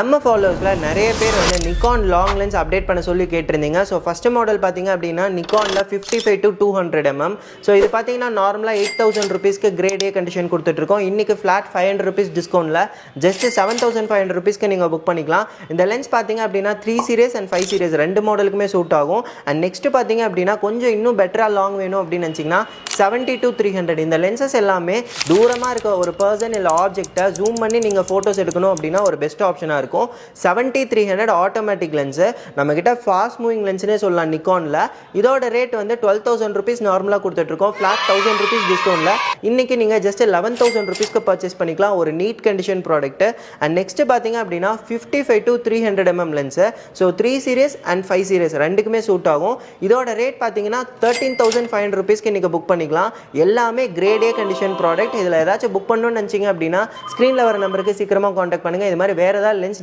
நம்ம ஃபாலோவர்ஸில் நிறைய பேர் வந்து நிக்கான் லாங் லென்ஸ் அப்டேட் பண்ண சொல்லி கேட்டிருந்தீங்க. ஸோ ஃபஸ்ட்டு மாடல் பார்த்தீங்க அப்படின்னா நிக்கானில் 55 to 200 mm. ஸோ இது பார்த்தீங்கன்னா நார்மலாக 8000 rupeesக்கு கிரேட் ஏ கண்டிஷன் கொடுத்துட்ருக்கோம். இன்றைக்கி ஃப்ளாட் 500 rupees டிஸ்கவுண்ட்டில் ஜஸ்ட் 7500 rupeesக்கு நீங்கள் புக் பண்ணிக்கலாம். இந்த லென்ஸ் பார்த்தீங்க அப்படின்னா 3 series அண்ட் 5 series ரெண்டு மாடலுக்குமே சூட் ஆகும். அண்ட் நெக்ஸ்ட்டு பார்த்தீங்க அப்படின்னா கொஞ்சம் இன்னும் பெட்டராக லாங் வேணும் அப்படின்னு நினச்சிங்கன்னா 70 to 300. இந்த லென்சஸ் எல்லாமே தூரமாக இருக்க ஒரு பர்சன் இல்லை ஆப்ஜெக்டை ஜூம் பண்ணி நீங்கள் ஃபோட்டோஸ் எடுக்கணும் அப்படின்னா ஒரு பெஸ்ட் ஆப்ஷனாக இருக்கும். 70-300 ஆட்டோமேட்டிக் லென்ஸு, நம்ம கிட்ட ஃபாஸ்ட் மூவிங் லென்ஸ்னே சொல்லலாம் நிக்கானில். இதோட ரேட் வந்து 12,000 rupees நார்மலாக கொடுத்துட்ருக்கோம். ஃப்ளாட் 1000 rupees டிஸ்கவுண்ட்டில் இன்றைக்கி நீங்கள் ஜஸ்ட் 11,000 rupeesக்கு பர்ச்சேஸ் பண்ணிக்கலாம். ஒரு neat condition product. And next பார்த்தீங்க அப்படின்னா 55 to 300 mm lens. So 3 series and 5 series ரெண்டுக்குமே சூட் ஆகும். இதோட ரேட் பார்த்தீங்கன்னா 13,500 rupeesக்கு நீங்கள் புக் பண்ணிக்கலாம். எல்லாமே கிரேட் ஏ கண்டிஷன் ப்ராடக்ட். இதில் ஏதாச்சும் புக் பண்ணணும்னு நினச்சிங்க அப்படின்னா ஸ்க்ரீனில் வர நம்பருக்கு சீக்கிரமாக காண்டாக்ட் பண்ணுங்கள். இது மாதிரி வேறு ஏதாவது லென்ஸ்